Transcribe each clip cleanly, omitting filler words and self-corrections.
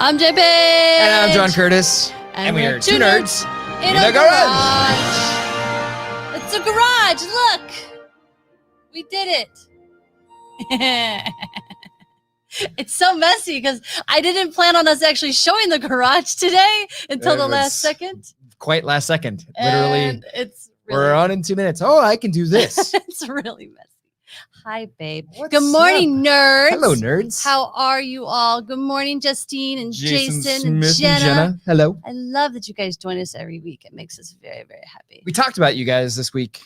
I'm JP. And I'm John Curtis. And we are two nerds in a garage. It's a garage. Look. We did it. It's so messy because I didn't plan on us actually showing the garage today until the last second. Quite last second. Literally. And it's really we're on in 2 minutes. Oh, I can do this. It's really messy. Hi, babe. Good morning, nerds. Hello, nerds. How are you all? Good morning, Justine and Jason and Smith Jenna. and Jenna. Hello. I love that you guys join us every week. It makes us very, very happy. We talked about you guys this week.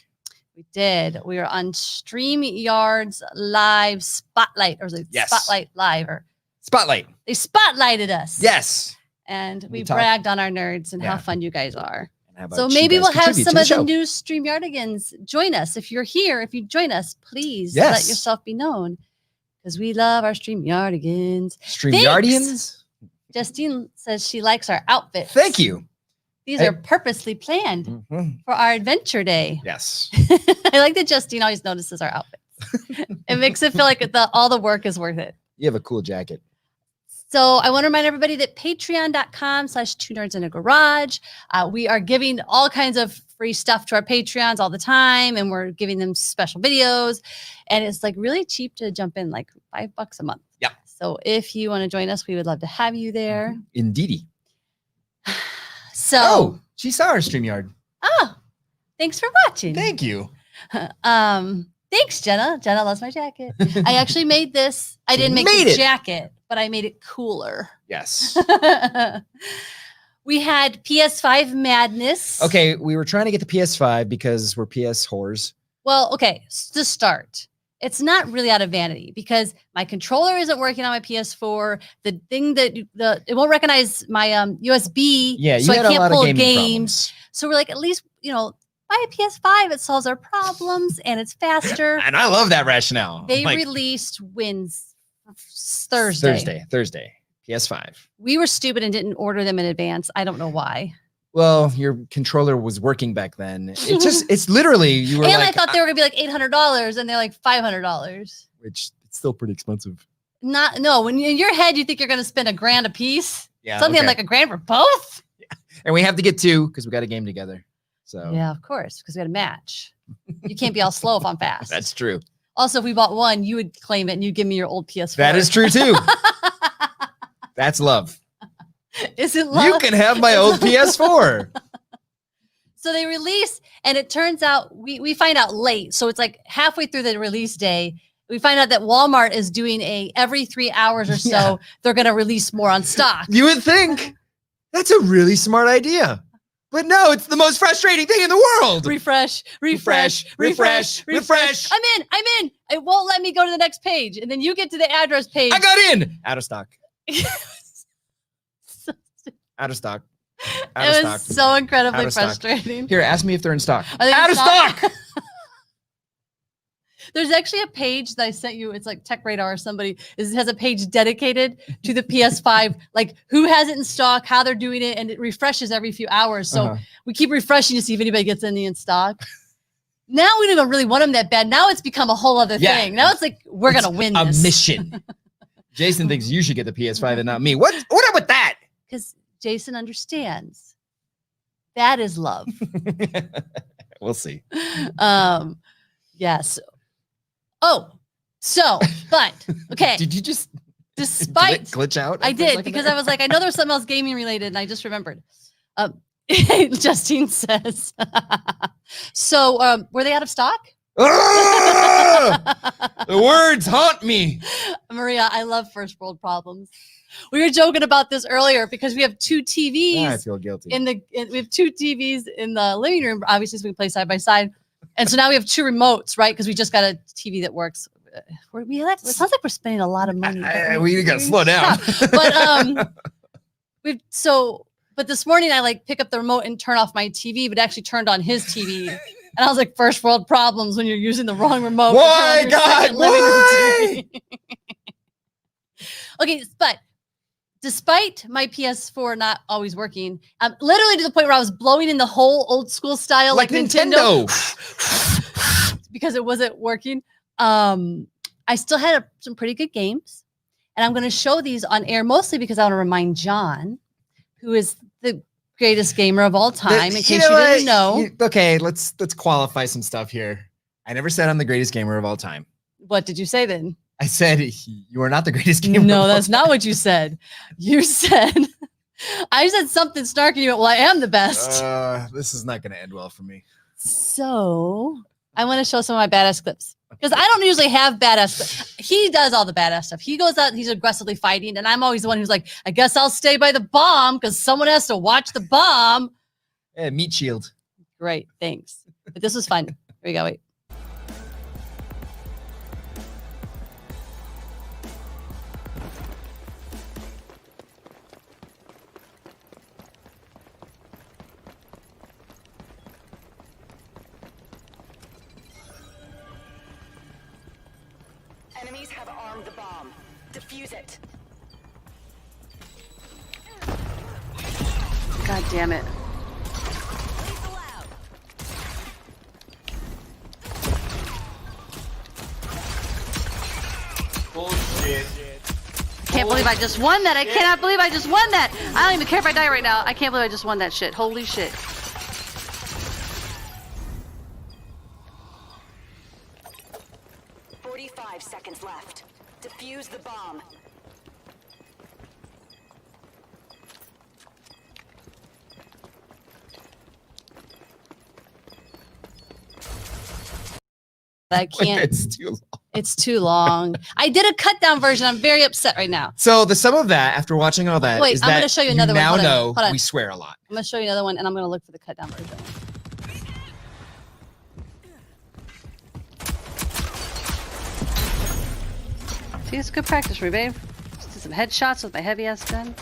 We did. We were on StreamYard's live spotlight, or was it Spotlight Live? Or Spotlight. They spotlighted us. Yes. And we bragged on our nerds and how fun you guys are. So maybe we'll have some of the new StreamYardigans join us. If you're here, if you join us, please let yourself be known. Because we love our StreamYardigans. StreamYardians? Justine says she likes our outfits. Thank you. These are purposely planned for our adventure day. Yes. I like that Justine always notices our outfits. It makes it feel like all the work is worth it. You have a cool jacket. So I want to remind everybody that patreon.com/2nerdsinAgarage. We are giving all kinds of free stuff to our Patreons all the time. And we're giving them special videos. And it's like really cheap to jump in, like $5 a month. Yeah. So if you want to join us, we would love to have you there. Indeedy. So she saw our StreamYard. Oh, thanks for watching. Thank you. Thanks, Jenna. Jenna loves my jacket. I actually made this. I didn't make the jacket, but I made it cooler. Yes. We had PS5 madness. Okay, we were trying to get the PS5 because we're PS whores. Well, okay, to start. It's not really out of vanity because my controller isn't working on my PS4. The thing that it won't recognize my USB, so I can't pull games. So we're like, at least buy a PS5. It solves our problems and it's faster. And I love that rationale. They released Thursday. PS5. We were stupid and didn't order them in advance. I don't know why. Well, your controller was working back then. It's literally, you were and I thought they were gonna be like $800 and they're like $500. Which it's still pretty expensive. No, when in your head, you think you're gonna spend $1,000 a piece. Yeah. Something like $1,000 for both. Yeah. And we have to get 2 because we got a game together. So yeah, of course, because we got a match. You can't be all slow if I'm fast. That's true. Also, if we bought one, you would claim it and you'd give me your old PS4. That is true too. That's love. Is it love? You can have my old PS4. So they release, and it turns out we find out late. So it's like halfway through the release day, we find out that Walmart is doing every 3 hours or so, they're going to release more on stock. You would think that's a really smart idea. But no, it's the most frustrating thing in the world. Refresh. I'm in. It won't let me go to the next page. And then you get to the address page. I got in. Out of stock. Out of stock. It was so incredibly frustrating. Here, ask me if they're in stock. Out of stock. There's actually a page that I sent you. It's like Tech Radar or somebody has a page dedicated to the PS5, like who has it in stock, how they're doing it, and it refreshes every few hours. So we keep refreshing to see if anybody gets any in stock. Now we don't even really want them that bad. Now it's become a whole other thing. Now it's like we're gonna win this. A mission. Jason thinks you should get the PS5 and not me. What up with that? Because Jason understands that is love. We'll see. Yes. But okay. Did you just glitch out? I did because I was like, I know there was something else gaming related, and I just remembered. Justine says, so were they out of stock? The words haunt me. Maria, I love first world problems. We were joking about this earlier because we have 2 TVs. I feel guilty. We have 2 TVs in the living room, obviously, so we can play side by side. And so now we have 2 remotes, right? Because we just got a TV that works. It sounds like we're spending a lot of money. We got to slow down. But this morning I pick up the remote and turn off my TV, but actually turned on his TV. And I was like, first world problems when you're using the wrong remote. Why, God? Why? Okay, but despite my PS4 not always working, literally to the point where I was blowing in the whole old school style like Nintendo. Because it wasn't working. I still had some pretty good games. And I'm going to show these on air mostly because I want to remind John, who is the greatest gamer of all time, in case you didn't know. Okay, let's qualify some stuff here. I never said I'm the greatest gamer of all time. What did you say then? I said you are not the greatest gamer. No, that's not what you said. You said, I said something snarky. You went, well, I am the best. This is not going to end well for me. So I want to show some of my badass clips. Because I don't usually have badass clips. He does all the badass stuff. He goes out, he's aggressively fighting. And I'm always the one who's like, I guess I'll stay by the bomb because someone has to watch the bomb. Yeah, meat shield. Great, thanks. But this was fun. Here we go, wait. Enemies have armed the bomb. Defuse it. God damn it. Bullshit. Can't believe I just won that. I cannot believe I just won that. I don't even care if I die right now. I can't believe I just won that shit. Holy shit. Seconds left. Defuse the bomb. I can't. It's too long. It's too long. I did a cut down version. I'm very upset right now. So the sum of that, after watching all that, Wait, is I'm that going to show you another one. now Hold on. we swear a lot. I'm going to show you another one, and I'm going to look for the cut down version. See, it's good practice for me, babe. Just did some headshots with my heavy ass gun.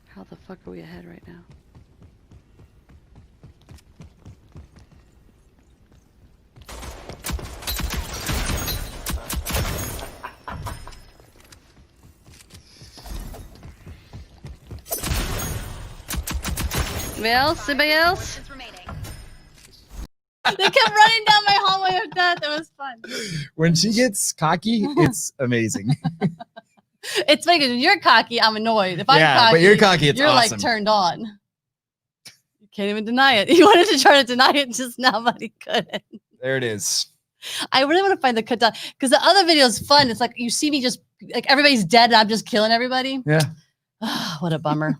How the fuck are we ahead right now? Anybody else? Anybody else? They kept running down my hallway with that. It was fun. When she gets cocky, it's amazing. It's because when you're cocky, I'm annoyed. If I'm cocky, but you're cocky, it's you're awesome. like turned on. You can't even deny it. You wanted to try to deny it just now, but he couldn't. There it is. I really want to find the cut down because the other video is fun. It's like you see me just like everybody's dead and I'm just killing everybody. Yeah. What a bummer.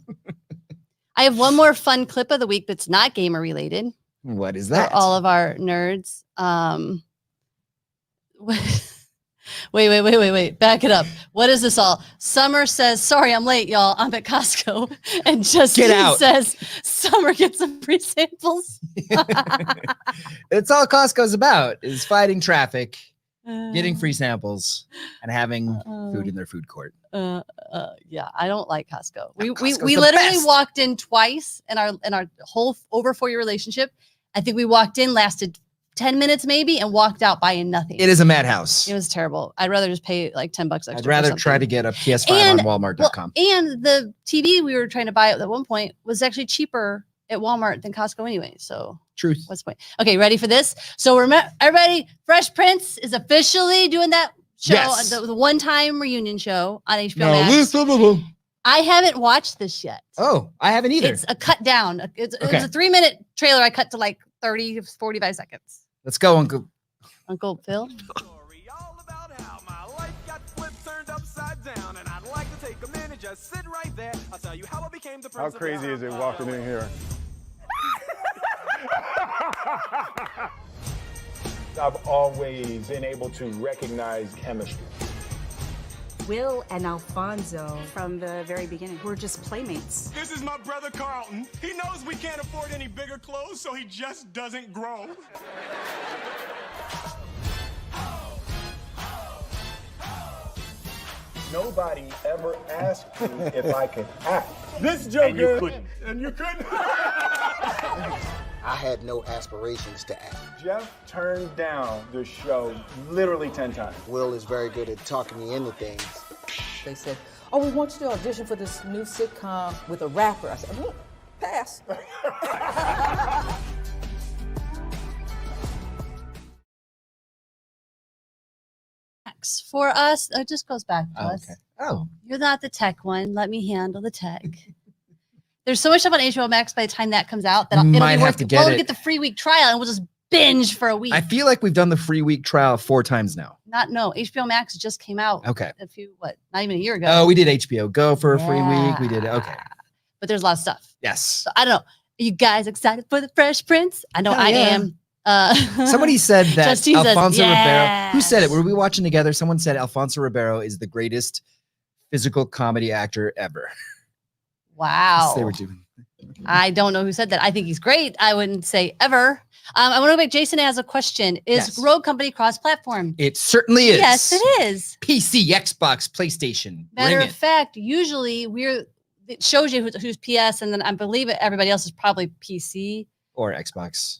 I have one more fun clip of the week that's not gamer related. What is that? For all of our nerds. Wait. Back it up. What is this all? Summer says, sorry, I'm late, y'all. I'm at Costco. And Justine says, Summer, get some free samples. It's all Costco's about is fighting traffic, getting free samples, and having food in their food court. Yeah, I don't like Costco. We Costco's literally walked in twice in our whole over 4-year relationship. I think we walked in, lasted 10 minutes maybe, and walked out buying nothing. It is a madhouse. It was terrible. I'd rather just pay like $10 extra. I'd rather try to get a PS5 on Walmart.com. And the TV we were trying to buy at one point was actually cheaper at Walmart than Costco anyway. So truth. What's the point? Okay, ready for this? So remember, everybody, Fresh Prince is officially doing that show, Yes. the one-time reunion show on HBO Max. I haven't watched this yet. Oh, I haven't either. It's a cut down. It's a 3-minute trailer. I cut to like 30, 45 seconds. Let's go, Uncle. Uncle Phil. Story all about how my life got flipped, turned upside down, and I'd like to take a minute, just sit right there. I'll tell you how I became the How person. crazy is it walking in here? I've always been able to recognize chemistry. Will and Alfonso, from the very beginning, were just playmates. This is my brother Carlton. He knows we can't afford any bigger clothes, so he just doesn't grow. Nobody ever asked me if I could act. This joker. And you couldn't. And you couldn't. I had no aspirations to act. Jeff turned down the show literally 10 times. Will is very good at talking me into things. They said, oh, we want you to audition for this new sitcom with a rapper. I said, pass. Max for us. It just goes back to us. Okay. Oh, You're not the tech one. Let me handle the tech. There's so much stuff on HBO Max by the time that comes out that it'll Might be have worth to it. get We'll it. get the free week trial and we'll just binge for a week. I feel like we've done the free week trial 4 times now. No, HBO Max just came out Okay. not even a year ago. Oh, we did HBO Go for a free week. We did. Okay. But there's a lot of stuff. Yes. So I don't know. Are you guys excited for the Fresh Prince? I know Hell I yeah. am. Somebody said that Justine says, Alfonso Ribeiro. Who said it? yes. Were we watching together? Someone said Alfonso Ribeiro is the greatest physical comedy actor ever. Wow. They were doing. I don't know who said that. I think he's great. I wouldn't say ever. I want to make Jason has a question. Is Yes. Rogue Company cross-platform? It certainly is. Yes, it is. PC, Xbox, PlayStation. Matter Bring of it. fact, usually it shows you who's PS, and then I believe everybody else is probably PC. Or Xbox.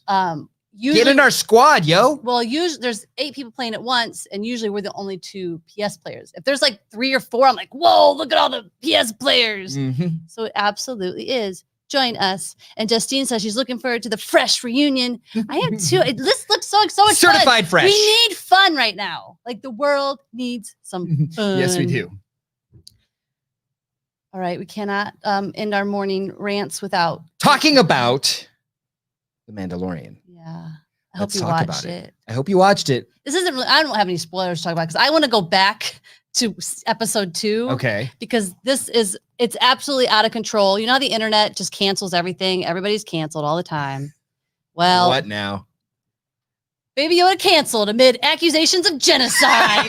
Usually, Get in our squad, yo. well, usually there's 8 people playing at once, and usually we're the only 2 PS players. If there's like 3 or 4, I'm like, whoa, look at all the PS players. Mhm. So it absolutely is. Join us. And Justine says she's looking forward to the Fresh reunion. I am too. This looks so much fun. Certified fresh. We need fun right now. Like the world needs some fun. Yes, we do. All right. We cannot end our morning rants without. Talking about The Mandalorian. Yeah. I hope Let's you talk watched about it. I hope you watched it. This isn't really, I don't have any spoilers to talk about because I want to go back to episode 2. Okay. Because it's absolutely out of control. You know how the internet just cancels everything. Everybody's canceled all the time. Well, What now? Baby Yoda canceled amid accusations of genocide.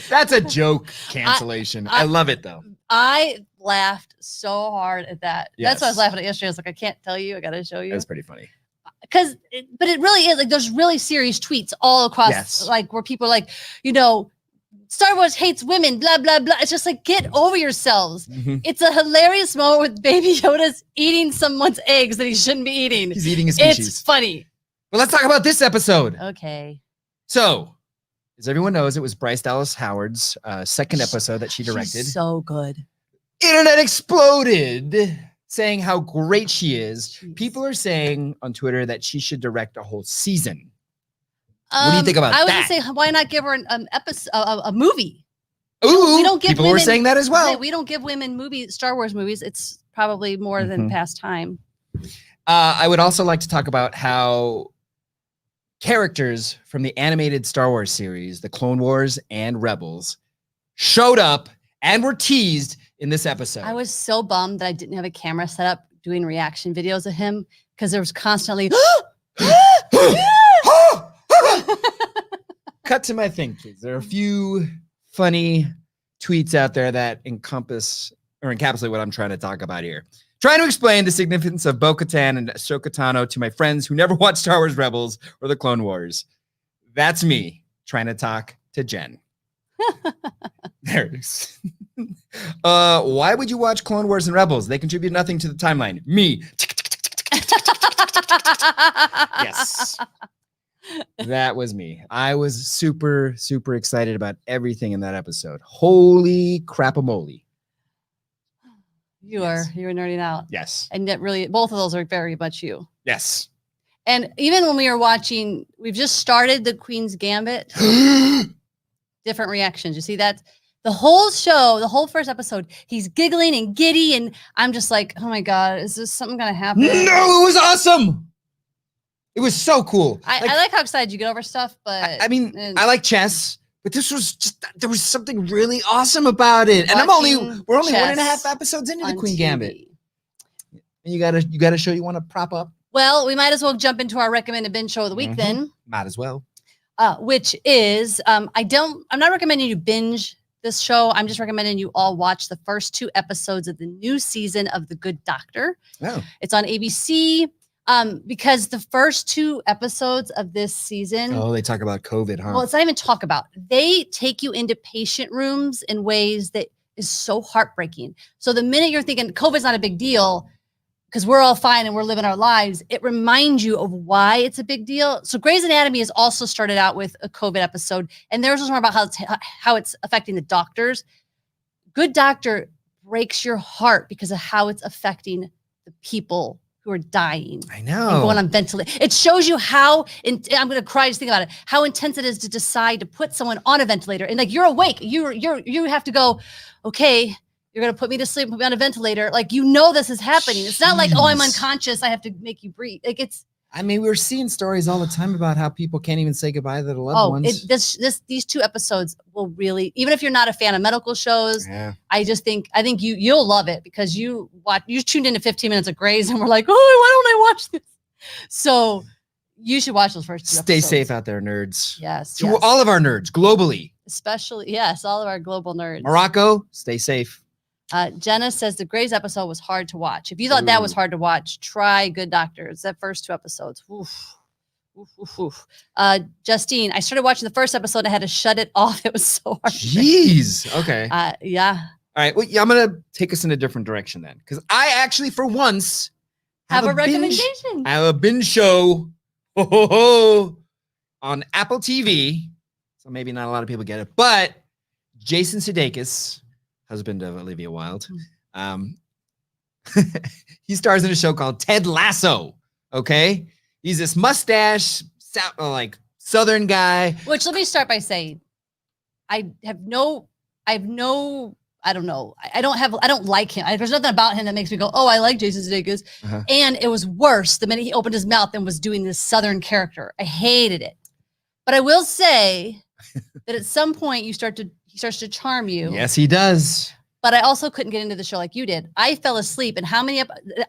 That's a joke cancellation. I love it though. I laughed so hard at that. That's why I was Yes. laughing at yesterday. I was like, I can't tell you. I got to show you. That's pretty funny. But it really is like there's really serious tweets all across, Yes. like where people are like, Star Wars hates women, blah, blah, blah. It's just like, get over yourselves. Mhm. It's a hilarious moment with Baby Yoda's eating someone's eggs that he shouldn't be eating. He's eating a species. It's funny. Well, let's talk about this episode. Okay. So, as everyone knows, it was Bryce Dallas Howard's second episode that she directed. She's so good. Internet exploded saying how great she is. Jeez. People are saying on Twitter that she should direct a whole season. What do you think about I was that? gonna say, why not give her an episode, a movie? Ooh, we don't give people were women- saying that as well. We don't give women Star Wars movies. It's probably more than past time. I would also like to talk about how characters from the animated Star Wars series, The Clone Wars and Rebels, showed up and were teased in this episode. I was so bummed that I didn't have a camera set up doing reaction videos of him because there was constantly. Cut to my thing, please. There are a few funny tweets out there that encompass or encapsulate what I'm trying to talk about here. Trying to explain the significance of Bo-Katan and Ahsoka Tano to my friends who never watched Star Wars Rebels or the Clone Wars. That's me trying to talk to Jen. There it is. Why would you watch Clone Wars and Rebels? They contribute nothing to the timeline. Me. Yes. That was me. I was super, super excited about everything in that episode. Holy crap-a-moly. You were nerding out. Yes. And that really, both of those are very much you. Yes. And even when we were watching, we've just started the Queen's Gambit. Different reactions. You see that? The whole show, the whole first episode, he's giggling and giddy. And I'm just like, oh my God, is this something going to happen? No, it was awesome. It was so cool. I like how excited you get over stuff, but I mean, I like chess, but this was just, there was something really awesome about it. And we're only 1.5 episodes into the Queen Gambit. And you gotta show you want to prop up. Well, we might as well jump into our recommended binge show of the week then. Might as well. Which is, I'm not recommending you binge this show. I'm just recommending you all watch the first 2 episodes of the new season of The Good Doctor. Oh. It's on ABC. Because the first 2 episodes of this season. Oh, they talk about COVID, huh? Well, it's not even talk about. They take you into patient rooms in ways that is so heartbreaking. So the minute you're thinking COVID's not a big deal because we're all fine and we're living our lives, it reminds you of why it's a big deal. So Grey's Anatomy has also started out with a COVID episode, and theirs was more about how it's affecting the doctors. Good Doctor breaks your heart because of how it's affecting the people who are dying. I And know. going on ventilator. It shows you how, I'm going to cry just thinking about it, how intense it is to decide to put someone on a ventilator. And like, you're awake. You have to go, okay, you're going to put me to sleep, put me on a ventilator. Like, you know, this is happening. It's not like, oh, I'm Jeez. unconscious, I have to make you breathe. Like, it's, I mean, we're seeing stories all the time about how people can't even say goodbye to their loved ones. These 2 episodes will really, even if you're not a fan of medical shows, Yeah. I think you'll love it because you tuned into 15 minutes of Grey's and we're like, oh, why don't I watch this? So you should watch those first 2 Stay episodes. safe out there, nerds. Yes. To yes. all of our nerds globally. Especially, yes, all of our global nerds. Morocco, stay safe. Jenna says the Grey's episode was hard to watch. If you thought that was hard to watch, try Good Doctors. That first 2 episodes. Oof. Oof, oof, oof. Justine, I started watching the first episode. I had to shut it off. It was so hard. Jeez. Okay. Yeah. All right. Well, yeah, I'm going to take us in a different direction then. Because I actually, for once, Have a binge- recommendation. I have a binge show on Apple TV. So maybe not a lot of people get it. But Jason Sudeikis, husband of Olivia Wilde, he stars in a show called Ted Lasso. Okay. He's this mustache, like Southern guy. Which, let me start by saying, I don't know. I don't like him. There's nothing about him that makes me go, oh, I like Jason Sudeikis. And it was worse the minute he opened his mouth and was doing this Southern character. I hated it. But I will say that at some point he starts to charm you. Yes, he does. But I also couldn't get into the show like you did. I fell asleep. And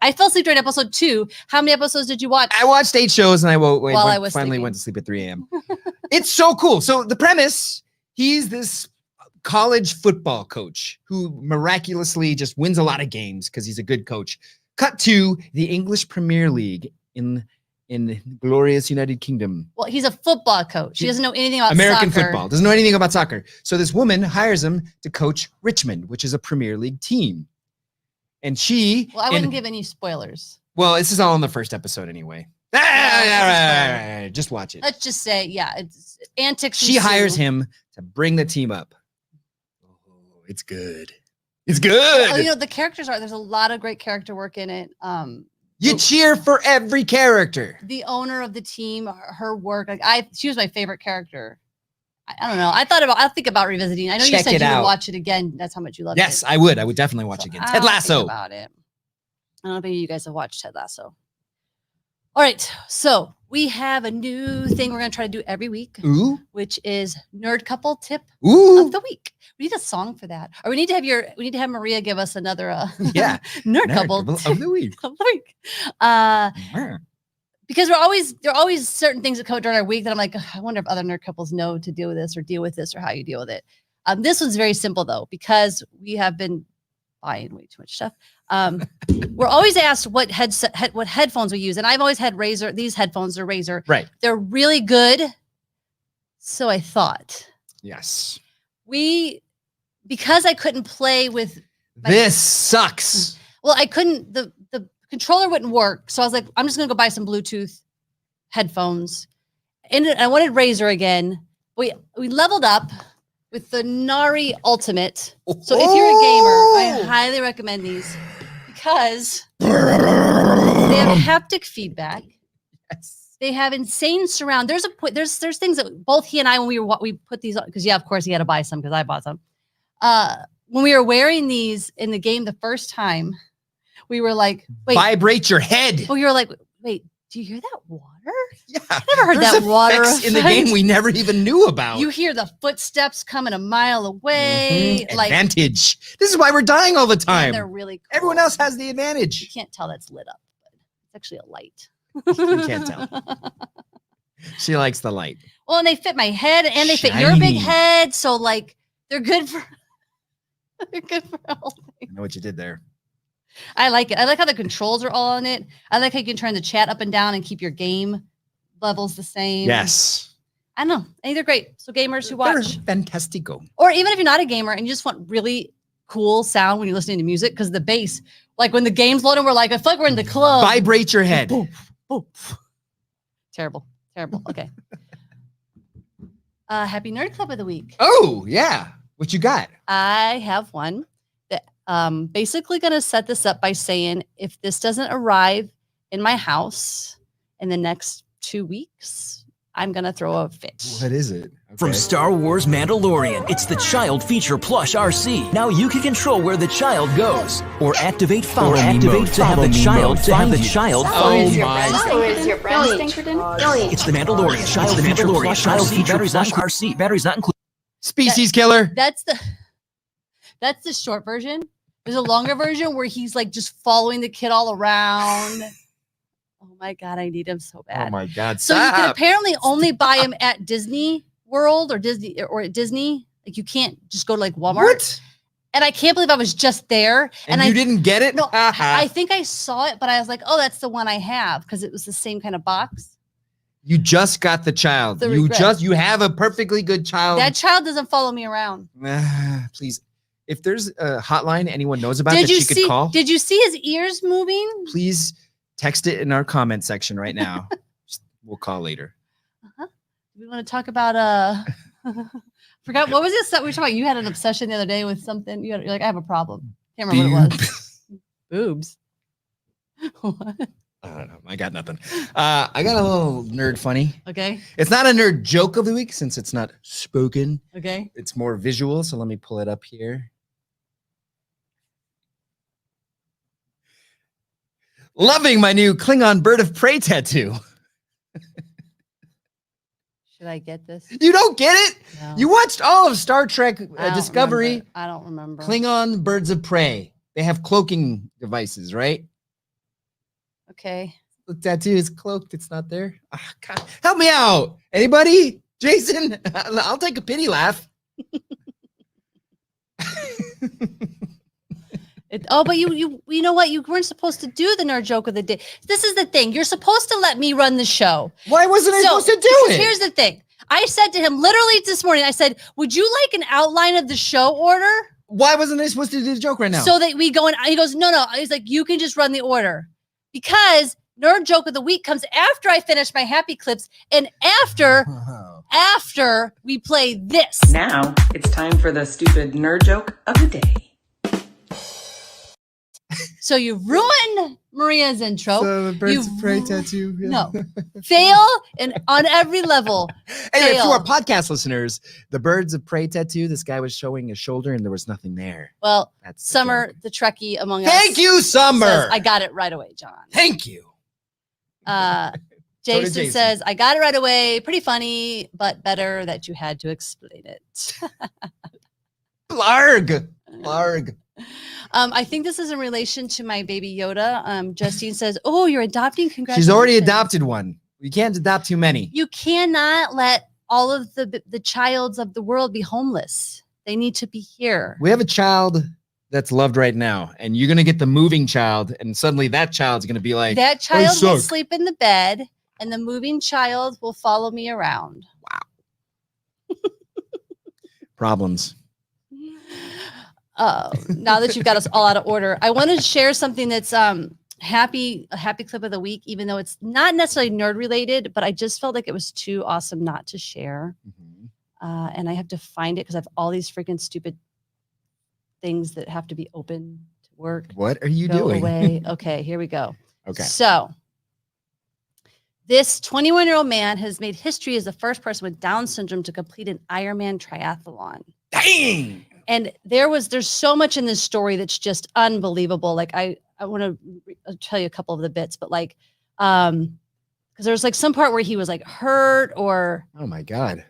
I fell asleep during episode 2. How many episodes did you watch? I watched 8 shows and I finally sleeping. went to sleep at 3 a.m. It's so cool. So the premise, he's this college football coach who miraculously just wins a lot of games because he's a good coach. Cut to the English Premier League in glorious United Kingdom. Well, he's a football coach. He doesn't know anything about American soccer. football. Doesn't know anything about soccer. So this woman hires him to coach Richmond, which is a Premier League team. And she... Well, I wouldn't give any spoilers. Well, this is all in the first episode anyway. Just watch it. Let's just say, yeah, it's antics. She hires him to bring the team up. Oh, it's good. It's good. Oh, you know, the characters there's a lot of great character work in it. You cheer for every character. The owner of the team, her work, she was my favorite character. I don't know. I'll think about revisiting. I know you said you would watch it again. That's how much you loved it. Yes, I would. I would definitely watch it again. Ted Lasso. Think about it. I don't know if any of you guys have watched Ted Lasso. All right. So we have a new thing we're going to try to do every week, which is Nerd Couple Tip of the Week. We need a song for that. Or we need to have Maria give us another Nerd Couple of the Week. Because there are always certain things that come during our week that I'm like, I wonder if other nerd couples know to deal with this or how you deal with it. This one's very simple though, because we have been buying way too much stuff. We're always asked what headphones we use, and I've always had Razer. These headphones are Razer. Right. They're really good. So I thought. Yes. Because I couldn't play with. This sucks. Well, I couldn't. The controller wouldn't work, so I was like, I'm just gonna go buy some Bluetooth headphones, and I wanted Razer again. We leveled up with the Nari Ultimate. So if you're a gamer, I highly recommend these because they have haptic feedback. Yes. They have insane surround. There's things that both he and I, when we put these on, because of course he had to buy some because I bought some. When we were wearing these in the game the first time, we were like, wait. Vibrate your head. Well, you were like, wait, do you hear that water? Yeah. I never heard There's that water effects in the game we never even knew about. You hear the footsteps coming a mile away. Like advantage. This is why we're dying all the time. They're really cool. Everyone else has the advantage. You can't tell that's lit up, but it's actually a light. You can't tell. She likes the light. Well, and they fit my head and they fit your big head. So like they're good for all things. I know what you did there. I like it. I like how the controls are all on it. I like how you can turn the chat up and down and keep your game levels the same. Yes. I don't know. They're great. So gamers who watch. They're fantastico. Or even if you're not a gamer and you just want really cool sound when you're listening to music, because the bass, like when the game's loading, we're like, I feel like we're in the club. Vibrate your head. Terrible. Okay. Happy Nerd Club of the Week. Oh, yeah. What you got? I have one that basically going to set this up by saying if this doesn't arrive in my house in the next 2 weeks, I'm going to throw a fit. What is it? From Star Wars Mandalorian, it's the Child Feature Plush RC. Now you can control where the child goes, or activate Follow Me mode to have the child find you. Oh Is your brand Pinkerton? It's the Mandalorian Child Feature Plush RC. Batteries not included. Species killer. That's the short version. There's a longer version where he's like just following the kid all around. Oh my God, I need him so bad. Oh my God. So you can Stop. apparently only buy him at Disney World or at Disney. Like you can't just go to like Walmart. What? And I can't believe I was just there. And you didn't get it? No, I think I saw it, but I was like, oh, that's the one I have because it was the same kind of box. You just got the child. The You regret. have a perfectly good child. That child doesn't follow me around. Please. If there's a hotline anyone knows about Did that you she see? could call, Did you see his ears moving? please text it in our comment section right now. We'll call later. We want to talk about forgot what was this that we were talking about? You had an obsession the other day with something. You're like, I have a problem. Can't remember what it was. Boobs. What? I don't know. I got nothing. I got a little nerd funny. Okay. It's not a nerd joke of the week since it's not spoken. Okay. It's more visual. So let me pull it up here. Loving my new Klingon bird of prey tattoo. Should I get this? You don't get it? No. You watched all of Star Trek I don't Discovery. remember. I don't remember. Klingon birds of prey. They have cloaking devices, right? Okay. The tattoo is cloaked. It's not there. Ah, God. Help me out. Anybody? Jason? I'll take a pity laugh. But you know what? You weren't supposed to do the nerd joke of the day. This is the thing. You're supposed to let me run the show. Why wasn't I supposed to do because it? Here's the thing. I said to him literally this morning, I said, would you like an outline of the show order? Why wasn't I supposed to do the joke right now? So that we go and he goes, no. He's like, you can just run the order. Because nerd joke of the week comes after I finish my happy clips and after we play this. Now it's time for the stupid nerd joke of the day. So you ruin Maria's intro. So the birds of prey tattoo. Yeah. No. Fail on every level. Anyway, Fail. to our podcast listeners, the birds of prey tattoo, this guy was showing his shoulder and there was nothing there. Well, That's the Summer, joke. the Trekkie among us. Thank you, Summer. says, I got it right away, John. Thank you. Jason, Jason says, I got it right away. Pretty funny, but better that you had to explain it. Blarg. Blarg. I think this is in relation to my baby Yoda. Justine says, oh, you're adopting. Congratulations. She's already adopted one. You can't adopt too many. You cannot let all of the childs of the world be homeless. They need to be here. We have a child that's loved right now, and you're going to get the moving child, and suddenly that child's going to be like, That child will suck. sleep in the bed, and the moving child will follow me around. problems. Now that you've got us all out of order, I want to share something that's a happy clip of the week, even though it's not necessarily nerd related, but I just felt like it was too awesome not to share. And I have to find it because I have all these freaking stupid things that have to be open to work. What are you Go doing? away. Okay, here we go. Okay. So this 21-year-old man has made history as the first person with Down syndrome to complete an Ironman triathlon. Dang. And there's so much in this story that's just unbelievable. Like I want to tell you a couple of the bits, but like, because there's like some part where he was like hurt or Oh my God.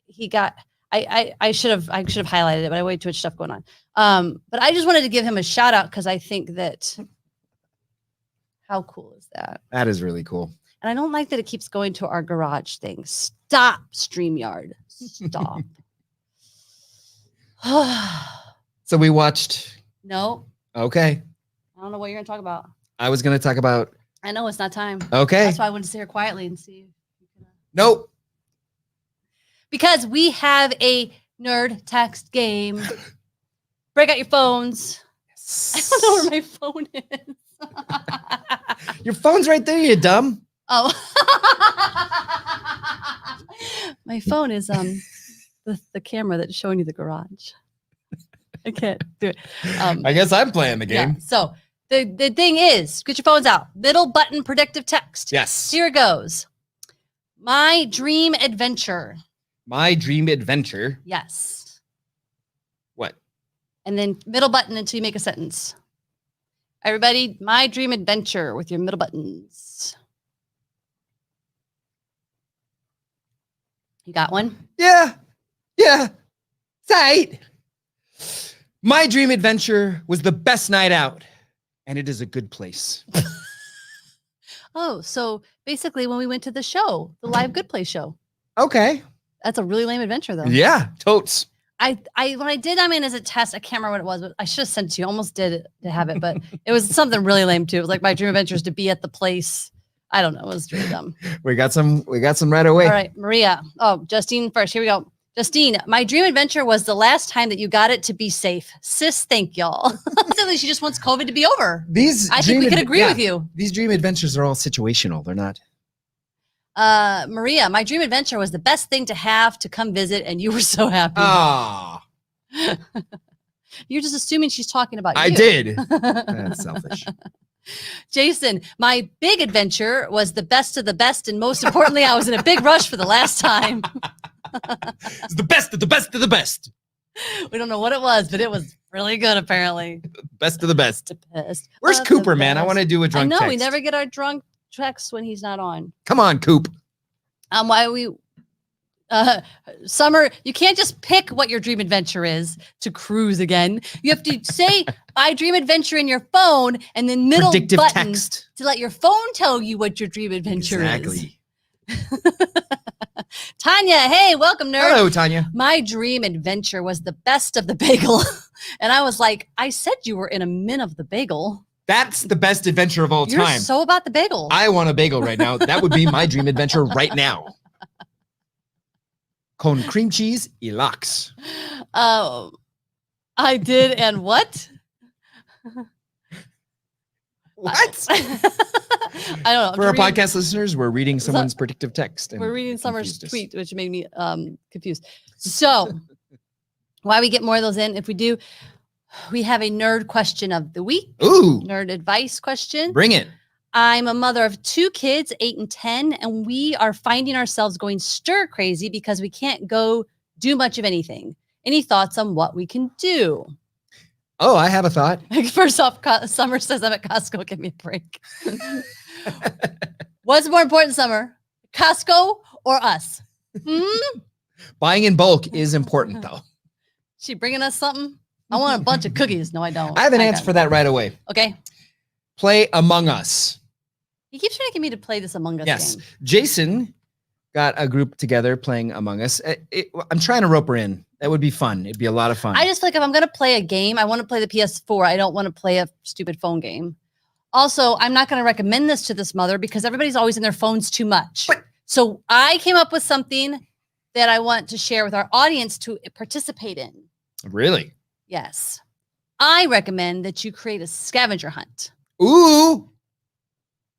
he got. I should have highlighted it, but I way too much stuff going on. But I just wanted to give him a shout out because I think that how cool is that? That is really cool. And I don't like that it keeps going to our garage thing. Stop, StreamYard. Stop. So we watched. No, Okay. I don't know what you're gonna talk about. I was going to talk about. I know it's not time. Okay. That's why I wanted to sit here quietly and see. Nope. Because we have a nerd text game. Break out your phones. I don't know where my phone is. Your phone's right there, you dumb. Oh. My phone is the camera that's showing you the garage. I can't do it. I guess I'm playing the game. Yeah. So The thing is, get your phones out. Middle button predictive text. Yes. Here it goes. My dream adventure. My dream adventure. Yes. What? And then middle button until you make a sentence. Everybody, my dream adventure with your middle buttons. You got one? Yeah. Tight. My dream adventure was the best night out, and it is a good place. Oh, so basically when we went to the show, the live Good Place show. Okay. That's a really lame adventure though. Yeah, totes. When I did, as a test, I can't remember what it was, but I should have sent it to you. Almost did it to have it, but it was something really lame too. It was like my dream adventure is to be at the place. I don't know. It was really dumb. We got some right away. All right, Maria. Oh, Justine first. Here we go. Justine, my dream adventure was the last time that you got it to be safe. Sis, thank y'all. Basically, she just wants COVID to be over. I think we could agree with you. These dream adventures are all situational. They're not. Maria, my dream adventure was the best thing to have to come visit, and you were so happy. Ah. You're just assuming she's talking about you. I did. That's selfish. Jason, my big adventure was the best of the best, and most importantly, I was in a big rush for the last time. It's the best of the best of the best. We don't know what it was, but it was really good, apparently. Best of the best. The best. Where's Cooper, man? I want to do a drunk text. text. We never get our drunk text when he's not on. Come on, Coop. Why we Summer, you can't just pick what your dream adventure is to cruise again. You have to say I dream adventure in your phone and then middle predictive button text to let your phone tell you what your dream adventure is. Tanya, hey, welcome, nerd. Hello, Tanya. My dream adventure was the best of the bagel. And I was like, I said you were in a min of the bagel. That's the best adventure of all You're time. so about the bagel. I want a bagel right now. That would be my dream adventure right now. Con cream cheese y lox. I did, and what? What? I don't know. For our podcast listeners, we're reading someone's predictive text. We're reading Summer's tweet, which made me confused. So, why we get more of those in? If we do, we have a nerd question of the week. Ooh. Nerd advice question. Bring it. I'm a mother of 2 kids, 8 and 10, and we are finding ourselves going stir crazy because we can't go do much of anything. Any thoughts on what we can do? Oh, I have a thought. First off, Summer says I'm at Costco. Give me a break. What's more important, Summer? Costco or us? Buying in bulk is important, though. She bringing us something? I want a bunch of cookies. No, I don't. I have an answer for that right away. Okay. Play Among Us. He keeps trying to get me to play this Among Us game. Jason got a group together playing Among Us. I'm trying to rope her in. That would be fun. It'd be a lot of fun. I just feel like if I'm going to play a game, I want to play the PS4. I don't want to play a stupid phone game. Also, I'm not going to recommend this to this mother because everybody's always in their phones too much. So I came up with something that I want to share with our audience to participate in. Really? Yes. I recommend that you create a scavenger hunt. Ooh.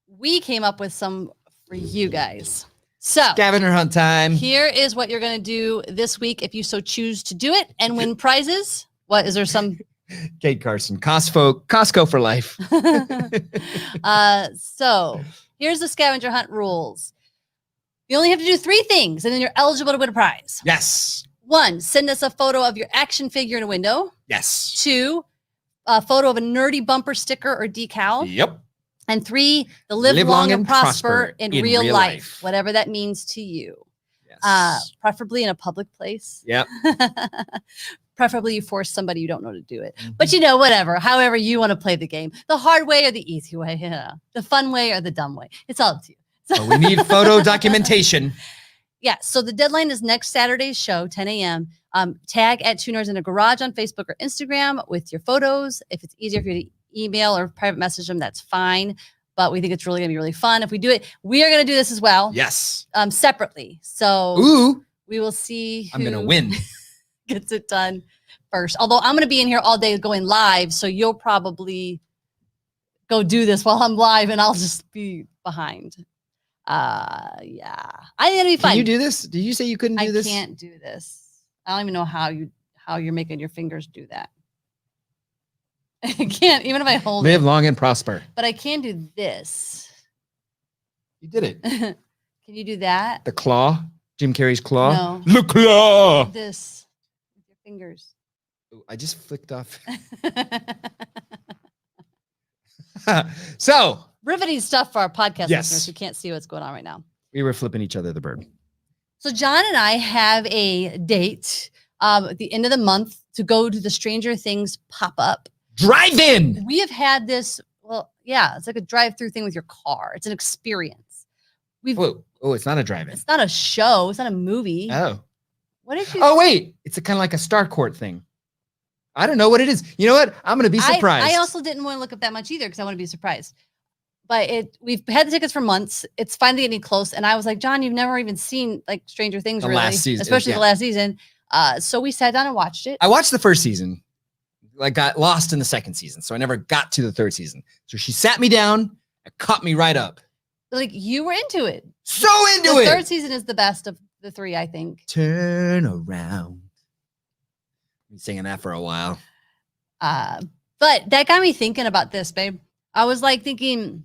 We came up with some for you guys. So scavenger hunt time. Here is what you're going to do this week if you so choose to do it and win prizes. What is there some? Kate Carson, Costco for life. So here's the scavenger hunt rules. You only have to do 3 things and then you're eligible to win a prize. Yes. 1, send us a photo of your action figure in a window. Yes. 2, a photo of a nerdy bumper sticker or decal. Yep. And 3, the live long and prosper in real life, whatever that means to you. Yes. Preferably in a public place. Yep. Preferably you force somebody you don't know to do it. But whatever, however you want to play the game. The hard way or the easy way, the fun way or the dumb way. It's all up to you. So we need photo documentation. Yeah, so the deadline is next Saturday's show, 10 a.m. Tag at 2 Nerds in a Garage on Facebook or Instagram with your photos. If it's easier for you to email or private message them, that's fine. But we think it's really going to be really fun. If we do it, we are going to do this as well. Yes. Separately. So ooh, we will see who I'm going to win. Gets it done first. Although I'm going to be in here all day going live. So you'll probably go do this while I'm live and I'll just be behind. Yeah. I think it'll be fun. Can you do this? Did you say you couldn't do this? I can't do this. I don't even know how you're making your fingers do that. I can't, even if I hold Live it. long and prosper. But I can do this. You did it. Can you do that? The claw. Jim Carrey's claw. No. The claw. This with your fingers. Ooh, I just flicked off. So Riveting stuff for our podcast Yes. listeners who can't see what's going on right now. we were flipping each other the bird. So John and I have a date at the end of the month to go to the Stranger Things pop-up. Drive-in. We have had this, well, yeah, it's like a drive-through thing with your car. It's an experience. Whoa. Oh, it's not a drive-in. It's not a show. It's not a movie. Oh. What did you? Oh, wait. It's kind of like a Star Court thing. I don't know what it is. You know what? I'm going to be surprised. I also didn't want to look up that much either because I want to be surprised. But we've had the tickets for months. It's finally getting close. And I was like, John, you've never even seen like Stranger Things, The really, last season, especially yeah. the last season. So we sat down and watched it. I watched the first season. I got lost in the second season, so I never got to the third season. So she sat me down and caught me right up. Like you were into it. So into the it. Third season is the best of the three, I think. Turn around. Been singing that for a while. But that got me thinking about this, babe. I was like thinking,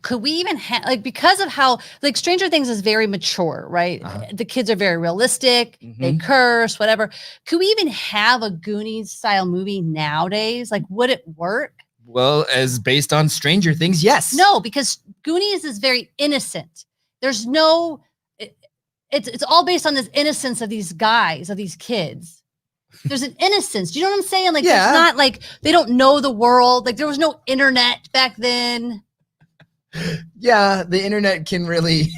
could we even have, like, because of how, like, Stranger Things is very mature, right? The kids are very realistic. They curse, whatever. Could we even have a Goonies style movie nowadays? Like, would it work? Well, as based on Stranger Things, yes. No, because Goonies is very innocent. There's no, it's all based on this innocence of these guys, of these kids. There's an innocence. Do you know what I'm saying? Like, Yeah. It's not like they don't know the world. Like, there was no internet back then. Yeah, the internet can really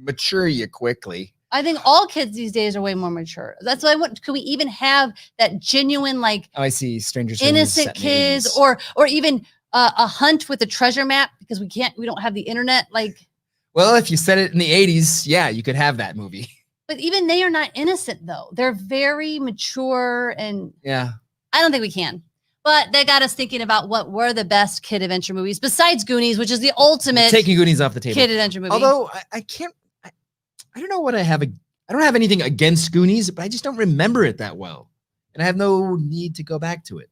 mature you quickly. I think all kids these days are way more mature. That's why could we even have that genuine, like, Oh, I see. Stranger Things. innocent set in the kids 80s. or even a hunt with a treasure map because we don't have the internet. Like, Well, if you set it in the 80s, yeah, you could have that movie. but even they are not innocent though. They're very mature and Yeah. I don't think we can. But that got us thinking about what were the best kid adventure movies besides Goonies, which is the ultimate Taking Goonies off the table. kid adventure movie. Although I can't, I don't know what I have. I don't have anything against Goonies, but I just don't remember it that well. And I have no need to go back to it.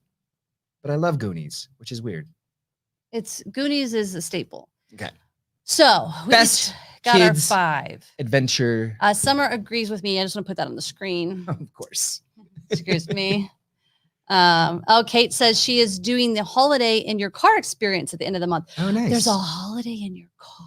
But I love Goonies, which is weird. Goonies is a staple. Okay. So we Best each got our kids 5. Adventure. Summer agrees with me. I just want to put that on the screen. Of course. Excuse me. Kate says she is doing the holiday in your car experience at the end of the month. Oh, nice. There's a holiday in your car.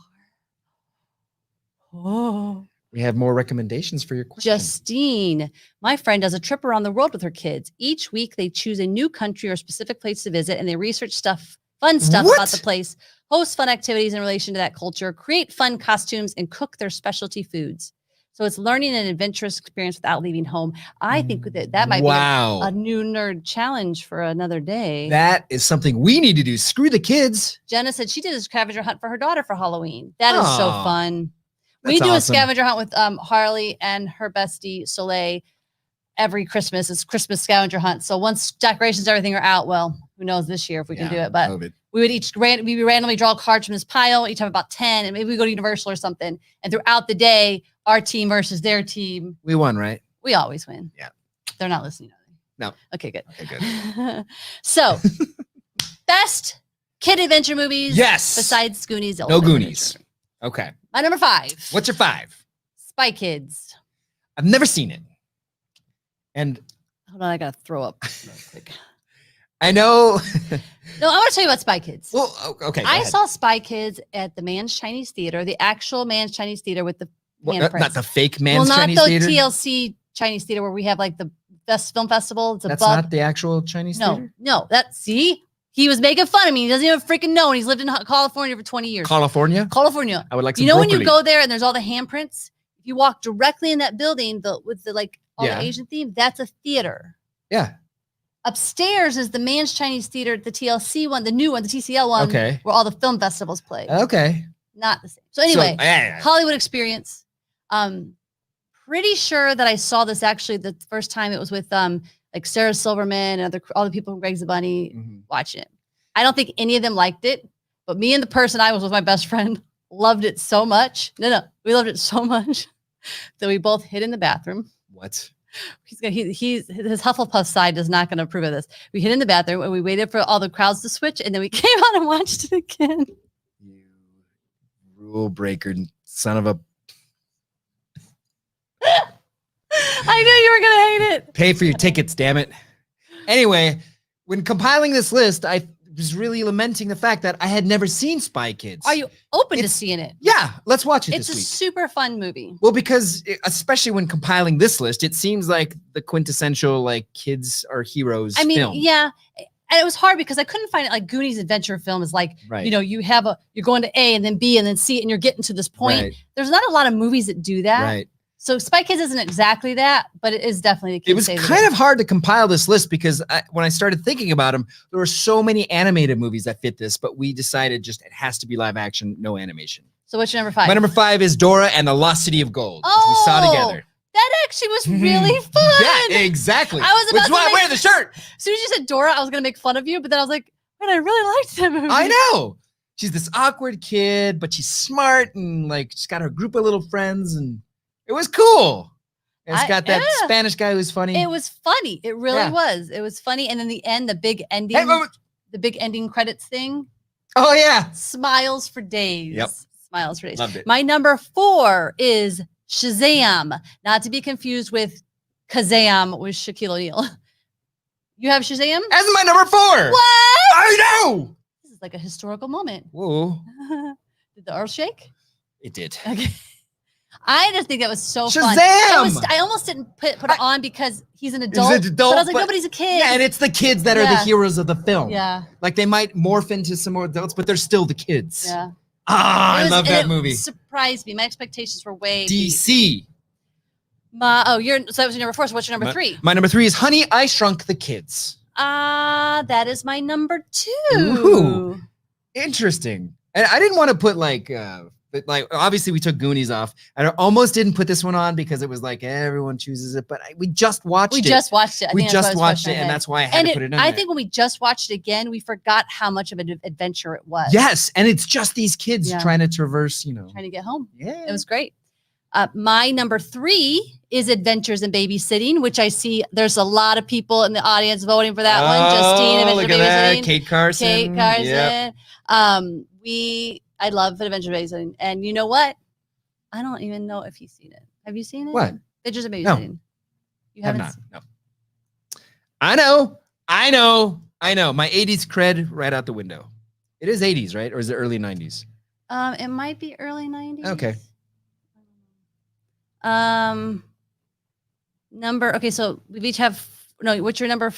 Oh. We have more recommendations for your question. Justine, my friend, does a trip around the world with her kids. Each week, they choose a new country or specific place to visit, and they research fun stuff What? about the place, host fun activities in relation to that culture, create fun costumes, and cook their specialty foods. So it's learning an adventurous experience without leaving home. I think that might be a new nerd challenge for another day. That is something we need to do. Screw the kids. Jenna said she did a scavenger hunt for her daughter for Halloween. That is so Aw, fun. We that's do a awesome. scavenger hunt with Harley and her bestie Soleil every Christmas. It's Christmas scavenger hunt. So once decorations, everything are out, well, who knows this year if we can do it. But COVID. we would randomly draw cards from this pile. Each have about 10, and maybe we go to Universal or something. And throughout the day, our team versus their team. We won, right? We always win. Yeah. They're not listening. Are they? No. Okay, good. Okay, good. So, best kid adventure movies. Yes. Besides Goonies. No Ultimate Goonies. Adventure. Okay. My number 5. What's your 5? Spy Kids. I've never seen it. And Hold on, I gotta throw up real quick. I know. No, I want to tell you about Spy Kids. Well, okay. go I ahead. saw Spy Kids at the Man's Chinese Theater, the actual Man's Chinese Theater with the Not handprints. the fake Man's not Chinese the Theater. TLC Chinese Theater where we have like the best film festival. It's That's above. not the actual Chinese theater. No, see, he was making fun of me. He doesn't even freaking know, and he's lived in California for 20 years. California. California. I would like some You know when you broccoli. go there and there's all the handprints? If you walk directly in that building with the like all Yeah. the Asian theme, that's a theater. Yeah. Upstairs is the Man's Chinese Theater, the TLC one, the new one, the TCL one, Okay. where all the film festivals play. Okay. Not the same. So anyway, yeah. Hollywood experience. Pretty sure that I saw this actually the first time it was with like Sarah Silverman and all the people from Greg's the Bunny watching it. I don't think any of them liked it, but me and the person I was with, my best friend, loved it so much. No, we loved it so much that we both hid in the bathroom. What? His Hufflepuff side is not going to approve of this. We hid in the bathroom and we waited for all the crowds to switch, and then we came on and watched it again. You rule breaker, son of a. I knew you were going to hate it. Pay for your tickets, damn it. Anyway, when compiling this list, I was really lamenting the fact that I had never seen Spy Kids. Are you open to seeing it? Yeah, let's watch it It's this a week. super fun movie. Well, because especially when compiling this list, it seems like the quintessential like kids are heroes film. Yeah. And it was hard because I couldn't find it. Like Goonies adventure film is like, Right. you're going to A and then B and then C and you're getting to this point. Right. There's not a lot of movies that do that. Right. So Spy Kids isn't exactly that, but it is definitely the kid. It was kind of hard to compile this list because when I started thinking about them, there were so many animated movies that fit this, but we decided just it has to be live action, no animation. So what's your number 5? My number 5 is Dora and the Lost City of Gold, which we saw together. That actually was really fun. Yeah, exactly. I was about Which is why I wear the shirt. As soon as you said Dora, I was going to make fun of you, but then I was like, man, I really liked that movie. I know. She's this awkward kid, but she's smart and like she's got her group of little friends, and it was cool. And it's got that Spanish guy who's funny. It was funny. It really was. It was funny. And then the end, the big ending, the big ending credits thing. Oh, yeah. Smiles for days. Yep. Smiles for days. Loved it. My number 4 is Shazam. Not to be confused with Kazam with Shaquille O'Neal. You have Shazam? That's my number 4. What? I know. This is like a historical moment. Whoa. Did the earth shake? It did. Okay. I just think that was so Shazam! fun. I almost didn't put it on because he's an adult. He's an adult, but I was like, nobody's a kid. Yeah, and it's the kids that are the heroes of the film. Yeah. Like they might morph into some more adults, but they're still the kids. Yeah. I love that movie. It surprised me. My expectations were way DC. So that was your number 4. So what's your number 3? My number 3 is Honey, I Shrunk the Kids. That is my number 2. Ooh, interesting. And I didn't want to put like obviously we took Goonies off. I almost didn't put this one on because it was like everyone chooses it, but we just watched it. We just watched it. And that's why I had to put it in. I think when we just watched it again, we forgot how much of an adventure it was. Yes, and it's just these kids trying to traverse, trying to get home. Yeah, it was great. My number 3 is Adventures in Babysitting, which I see there's a lot of people in the audience voting for that one. Justine, Adventures in Babysitting. Kate Carson. Yep. I love Adventures in Babysitting. And you know what? I don't even know if you've seen it. Have you seen it? What? Adventures in Babysitting. No. You haven't? No. I know. My 80s cred right out the window. It is 80s, right? Or is it early 90s? It might be early 90s. Okay. So we each have what's your number?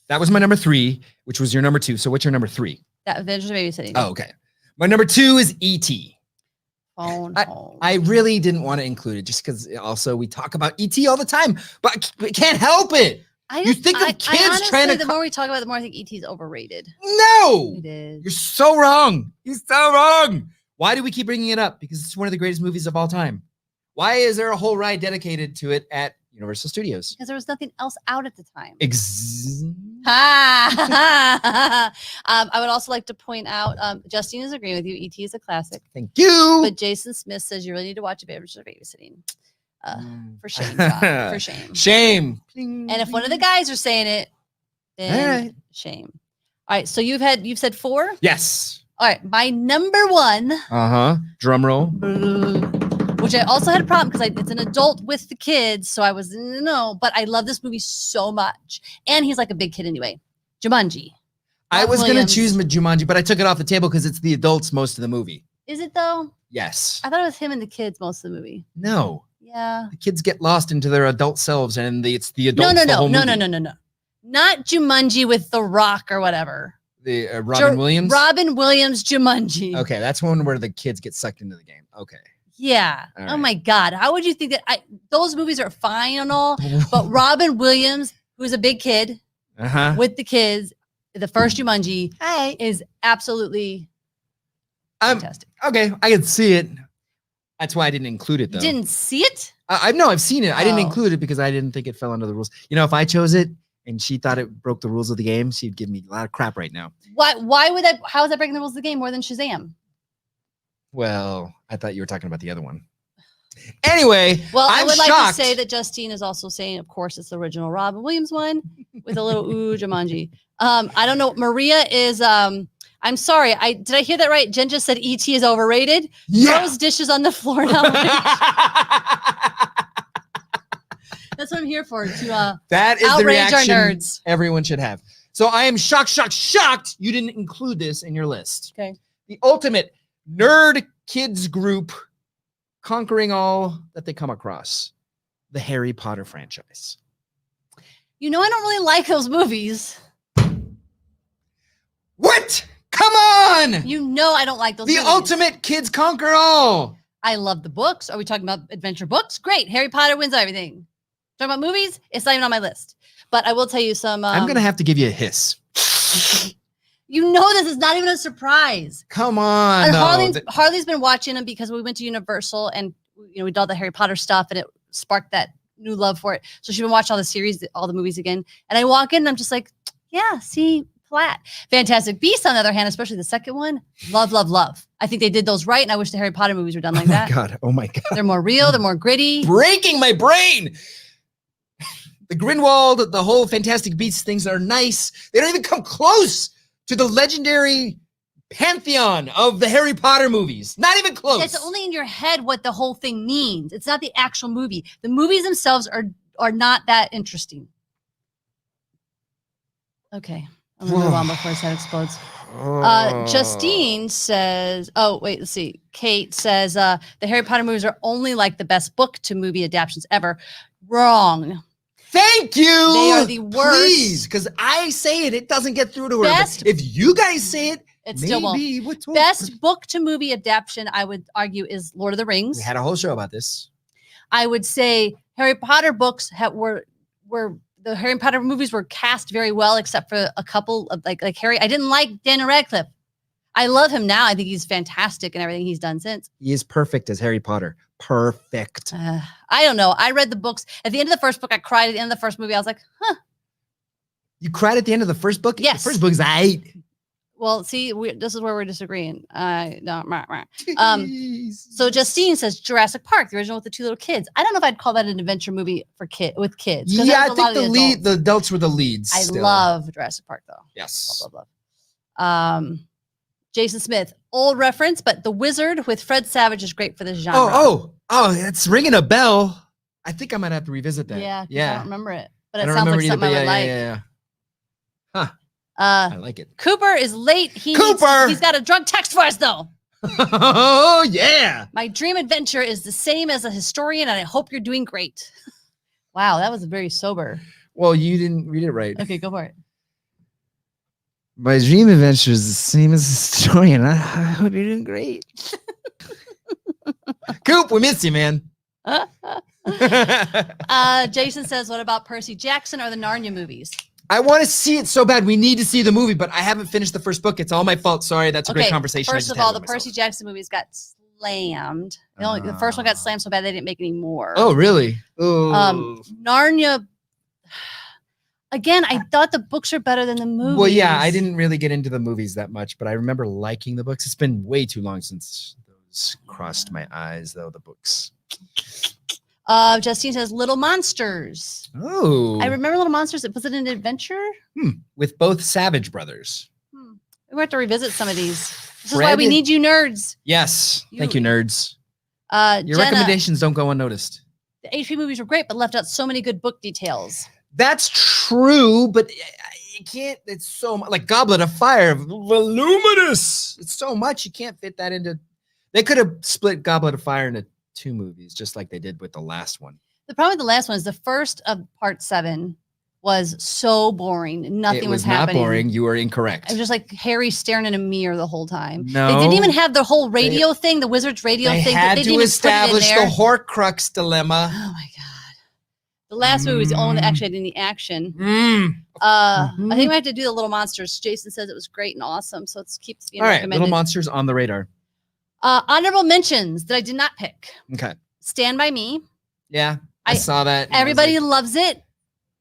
That was my number 3, which was your number 2. So what's your number 3? That Adventures in Babysitting. Oh, okay. My number 2 is E.T. Phone home. I really didn't want to include it just because also we talk about E.T. all the time, but I can't help it. You think of kids honestly, trying to. The more we talk about it, the more I think E.T. is overrated. No, it is. You're so wrong. You're so wrong. Why do we keep bringing it up? Because it's one of the greatest movies of all time. Why is there a whole ride dedicated to it at Universal Studios? Because there was nothing else out at the time. I would also like to point out, Justine is agreeing with you. E.T. is a classic. Thank you. But Jason Smith says you really need to watch Adventures in Babysitting. For shame, John. For shame. Shame. And if one of the guys are saying it, then shame. All right. So you've said 4? Yes. All right. My number 1. Drum roll. Which I also had a problem because it's an adult with the kids. So I was, but I love this movie so much. And he's like a big kid anyway. Jumanji. I was going to choose Jumanji, but I took it off the table because it's the adults most of the movie. Is it though? Yes. I thought it was him and the kids most of the movie. No. Yeah. The kids get lost into their adult selves and it's the adults. No. Not Jumanji with The Rock or whatever. The Robin Williams? Robin Williams Jumanji. Okay, that's one where the kids get sucked into the game. Okay. Yeah. All Oh right. my God. How would you think that those movies are fine and all, but Robin Williams, who's a big kid with the kids, the first Jumanji is absolutely fantastic. Okay, I can see it. That's why I didn't include it though. You didn't see it? I've seen it. I didn't include it because I didn't think it fell under the rules. If I chose it and she thought it broke the rules of the game, she'd give me a lot of crap right now. Why would that? How is that breaking the rules of the game more than Shazam? Well, I thought you were talking about the other one. Anyway, Well, I I'm would like shocked. to say that Justine is also saying, of course, it's the original Robin Williams one with a little ooh Jumanji. I don't know. Maria is. I'm sorry. Did I hear that right? Jen just said ET is overrated. Yeah. Throws dishes on the floor now. That's what I'm here for. To that is the outrage our reaction nerds. everyone should have. So I am shocked you didn't include this in your list. Okay. The ultimate nerd kids group conquering all that they come across. The Harry Potter franchise. You know, I don't really like those movies. What? Come on! You know, I don't like those. The movies. ultimate kids conquer all. I love the books. Are we talking about adventure books? Great. Harry Potter wins everything. Talking about movies? It's not even on my list. But I will tell you some. I'm gonna have to give you a hiss. You know, this is not even a surprise. Come on. And Harley's been watching them because we went to Universal and we did all the Harry Potter stuff and it sparked that new love for it. So she's been watching all the series, all the movies again. And I walk in and I'm just like, yeah, see, flat. Fantastic Beasts, on the other hand, especially the second one, love, love, love. I think they did those right, and I wish the Harry Potter movies were done like that. Oh my God. They're more real, they're more gritty. Breaking my brain. The Grindelwald, the whole Fantastic Beasts things are nice. They don't even come close to the legendary pantheon of the Harry Potter movies. Not even close. It's only in your head what the whole thing means. It's not the actual movie. The movies themselves are not that interesting. Okay. I'm going to move on before his head explodes. Justine says, oh, wait, let's see. Kate says, the Harry Potter movies are only like the best book to movie adaptations ever. Wrong. Thank you. They are the worst. Please, because I say it, it doesn't get through to her. Best- If you guys say it, It still won't. what's Best book to movie adaptation, I would argue, is Lord of the Rings. We had a whole show about this. I would say Harry Potter books were the Harry Potter movies were cast very well, except for a couple of like Harry. I didn't like Daniel Radcliffe. I love him now. I think he's fantastic in everything he's done since. He is perfect as Harry Potter. Perfect. I don't know. I read the books. At the end of the first book, I cried. At the end of the first movie, I was like, huh. You cried at the end of the first book? Yes. The first book's aight. Well, see, this is where we're disagreeing. So Justine says Jurassic Park, the original with the two little kids. I don't know if I'd call that an adventure movie with kids. Yeah, I think the adults were the leads. I still. love Jurassic Park though. Yes. Love, love, love. Jason Smith, old reference, but The Wizard with Fred Savage is great for this genre. Oh, it's ringing a bell. I think I might have to revisit that. Yeah. I don't remember it, but I it don't sounds like remember something either, I would like. Yeah. Huh. I like it. Cooper is late. He's got a drunk text for us though. Oh yeah. My dream adventure is the same as a historian, and I hope you're doing great. Wow, that was very sober. Well, you didn't read it right. Okay, go for it. My dream adventure is the same as a historian. I hope you're doing great. Coop, we miss you, man. Jason says, what about Percy Jackson or the Narnia movies? I want to see it so bad. We need to see the movie, but I haven't finished the first book. It's all my fault. Sorry, that's a great conversation. First of all, the Percy Jackson movies got slammed. The first one got slammed so bad they didn't make any more. Oh, really? Oh. Narnia. Again, I thought the books are better than the movies. Well, yeah, I didn't really get into the movies that much, but I remember liking the books. It's been way too long since those crossed my eyes, though, the books. Justine says Little Monsters. Oh. I remember Little Monsters. Was it an adventure? With both Savage brothers. We have to revisit some of these. This is why we need you nerds. Yes. Thank you, nerds. Your Jenna, recommendations don't go unnoticed. The HP movies were great, but left out so many good book details. That's true, but you can't. It's so much. Like Goblet of Fire, voluminous. It's so much. You can't fit that into. They could have split Goblet of Fire into 2 movies, just like they did with the last one. The problem with the last one is the first of part 7 was so boring. Nothing was happening. Not boring. You are incorrect. It was just like Harry staring in a mirror the whole time. No. They didn't even have the whole radio thing, the wizard's radio thing. They had didn't to even establish put it in the there. Horcrux dilemma. Oh my God. The last movie was the only one that actually had any action. I think we have to do the Little Monsters. Jason says it was great and awesome, so it keeps being recommended. Little Monsters on the radar. Honorable mentions that I did not pick. Okay. Stand By Me. Yeah, I saw that. Everybody loves it.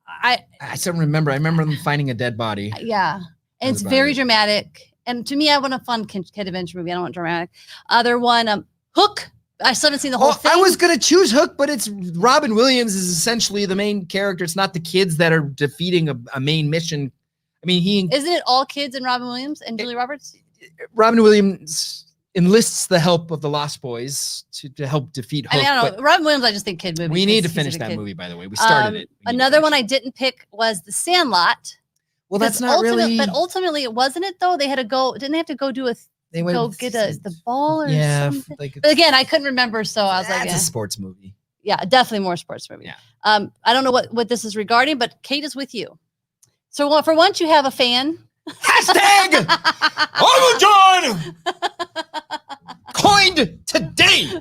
I don't remember. I remember them finding a dead body. Yeah. And it's very dramatic. And to me, I want a fun kid adventure movie. I don't want dramatic. Other one, Hook. I still haven't seen the whole thing. I was gonna choose Hook, but it's Robin Williams is essentially the main character. It's not the kids that are defeating a main mission. I mean, isn't it all kids and Robin Williams and Julia Roberts? Robin Williams enlists the help of the Lost Boys to help defeat Hook. I mean, I don't know. Robin Williams, I just think kid movie. We need to finish that movie, by the way. We started it. Another one I didn't pick was The Sandlot. Well, that's not really. But ultimately, it wasn't it though. They had to go. Didn't they have to go do the ball or something? But again, I couldn't remember, so I was like, it's a sports movie. Yeah, definitely more sports movie. Yeah. I don't know what this is regarding, but Kate is with you. So for once, you have a fan. Hashtag Uncle John coined today.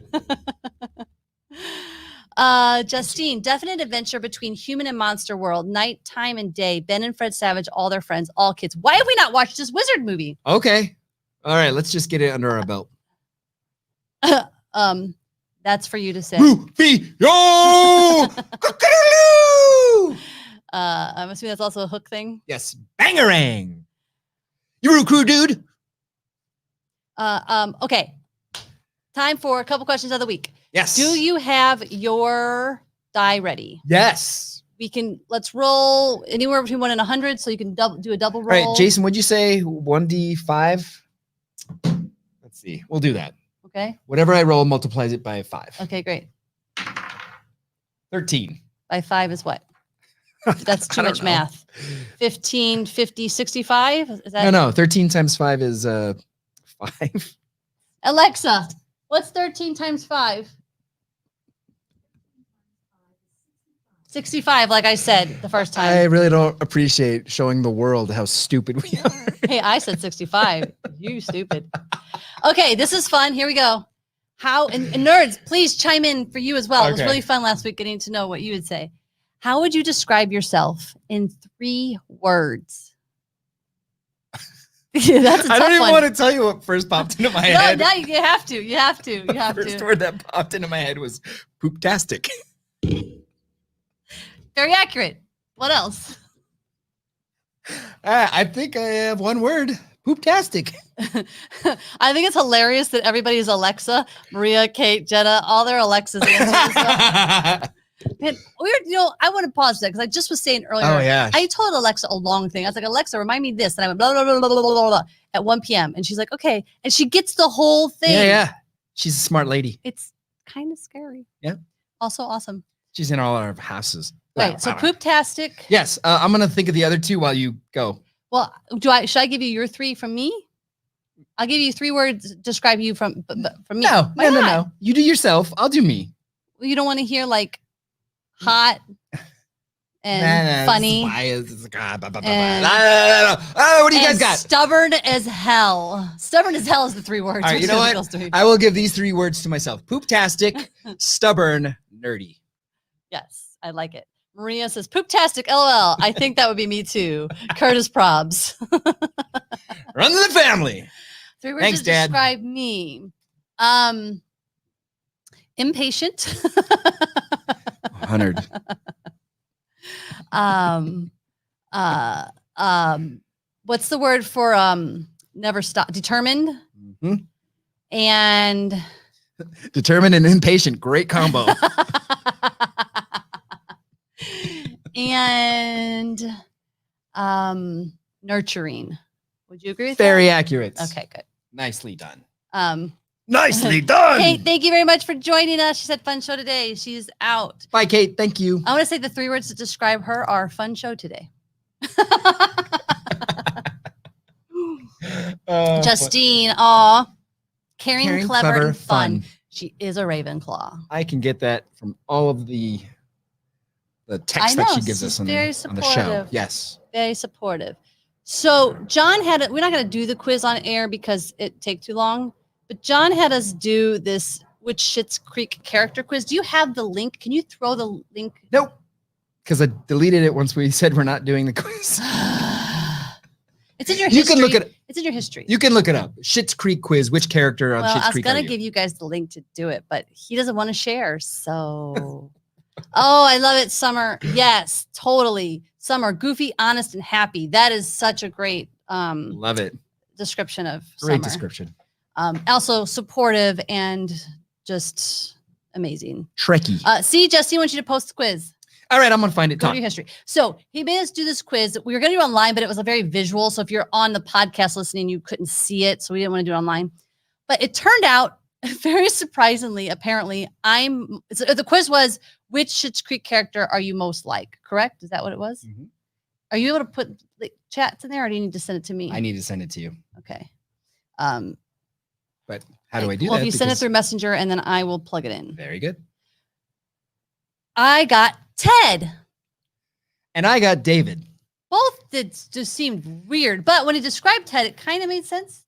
Justine, definite adventure between human and monster world, night, time, and day. Ben and Fred Savage, all their friends, all kids. Why have we not watched this wizard movie? Okay. All right, let's just get it under our belt. That's for you to say. Rufio! I'm assuming that's also a Hook thing. Yes. Bangarang. You're a crew, dude. Okay. Time for a couple questions of the week. Yes. Do you have your die ready? Yes. Let's roll anywhere between 1 and 100, so you can do a double roll. All right, Jason, would you say 1d5? Let's see. We'll do that. Okay. Whatever I roll multiplies it by 5. Okay, great. 13. By 5 is what? That's too much math. 15, 50, 65? Is that No. 13 times 5 is 5. Alexa, what's 13 times 5? 65, like I said the first time. I really don't appreciate showing the world how stupid we are. Hey, I said 65. You stupid. Okay, this is fun. Here we go. And nerds, please chime in for you as well. It was really fun last week getting to know what you would say. How would you describe yourself in 3 words? Yeah, that's a tough I don't even one. want to tell you what first popped into my head. No, you have to. You have to. The first word that popped into my head was pooptastic. Very accurate. What else? I think I have one word. Pooptastic. I think it's hilarious that everybody's Alexa, Maria, Kate, Jenna, all their Alexas answers. Man, I want to pause that because I just was saying earlier. Oh, yeah. I told Alexa a long thing. I was like, Alexa, remind me this. And I went blah, blah, blah, blah, blah, blah, blah, at 1 p.m. And she's like, okay. And she gets the whole thing. Yeah. She's a smart lady. It's kind of scary. Yeah. Also awesome. She's in all our houses. Right. So pooptastic. Yes. I'm going to think of the other 2 while you go. Well, should I give you your 3 from me? I'll give you 3 words to describe you from me. No. You do yourself. I'll do me. Well, you don't want to hear like hot and funny. What do you guys got? Stubborn as hell. Stubborn as hell is the 3 words. All right, you know what? I will give these 3 words to myself. Pooptastic, stubborn, nerdy. Yes, I like it. Maria says, pooptastic, LOL. I think that would be me too. Curtis Probs. Run to the family. 3 words Thanks, to Dad. describe me. Impatient. 100. What's the word for never stop? Determined. Mm-hmm. And determined and impatient. Great combo. And nurturing. Would you agree with Very that? accurate. Okay, good. Nicely done. Nicely done. Kate, thank you very much for joining us. She said fun show today. She's out. Bye, Kate. Thank you. I want to say the 3 words to describe her are fun show today. Justine, caring, clever, and fun. She is a Ravenclaw. I can get that from all of the text that she gives us on the show. Yes. Very supportive. So John we're not going to do the quiz on air because it take too long, but John had us do this which Schitt's Creek character quiz. Do you have the link? Can you throw the link? Nope. Because I deleted it once we said we're not doing the quiz. It's in your history. You can look at it. It's in your history. You can look it up. Schitt's Creek quiz. Which character on Schitt's Creek? I was going to give you guys the link to do it, but he doesn't want to share. So, oh, I love it. Summer. Yes, totally. Summer, goofy, honest, and happy. That is such a great love it description of great Summer. description. Also supportive and just amazing. Trekkie. See, Jesse wants you to post the quiz. All right, I'm gonna find it. Go to your history. So he made us do this quiz. We were gonna do it online, but it was a very visual. So if you're on the podcast listening, you couldn't see it. So we didn't want to do it online. But it turned out, very surprisingly, apparently, the quiz was, which Schitt's Creek character are you most like? Correct? Is that what it was? Mm-hmm. Are you able to put chats in there, or do you need to send it to me? I need to send it to you. Okay. But how do I do that? Well, if you send it through Messenger, and then I will plug it in. Very good. I got Ted. And I got David. Both just seemed weird, but when he described Ted, it kind of made sense.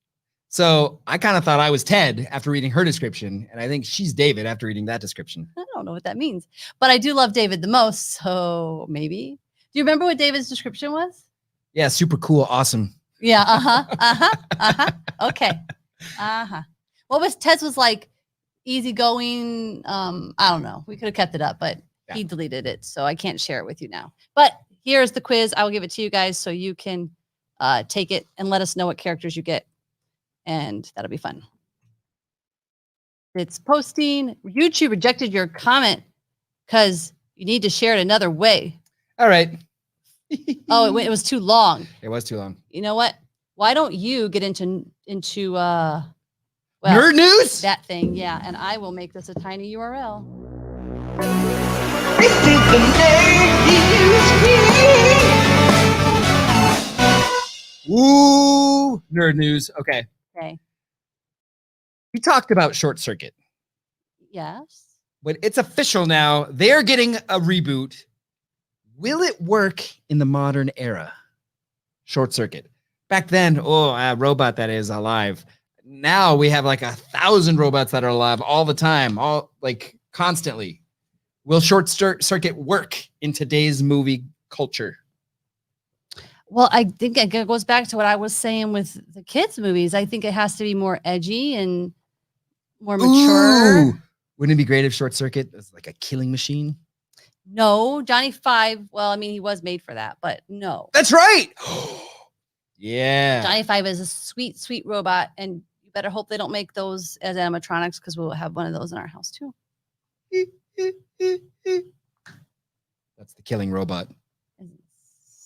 So I kind of thought I was Ted after reading her description, and I think she's David after reading that description. I don't know what that means, but I do love David the most, so maybe. Do you remember what David's description was? Yeah, super cool, awesome. Yeah, okay. What was Ted's was like easygoing? I don't know. We could have kept it up, but he deleted it, so I can't share it with you now. But here's the quiz. I will give it to you guys so you can take it and let us know what characters you get. And that'll be fun. It's posting. YouTube rejected your comment because you need to share it another way. All right. Oh, it was too long. It was too long. You know what? Why don't you get into nerd news? That thing, yeah. And I will make this a tiny URL. This is the Ooh, nerd news. Okay. Okay. We talked about Short Circuit. Yes. But it's official now. They're getting a reboot. Will it work in the modern era? Short Circuit. Back then, a robot that is alive. Now we have like 1,000 robots that are alive all the time, all like constantly. Will Short Circuit work in today's movie culture? Well, I think it goes back to what I was saying with the kids' movies. I think it has to be more edgy and more mature. Ooh, wouldn't it be great if Short Circuit was like a killing machine? No, Johnny Five. Well, I mean, he was made for that, but no. That's right. Yeah. Johnny Five is a sweet, sweet robot, and you better hope they don't make those as animatronics because we'll have one of those in our house too. That's the killing robot.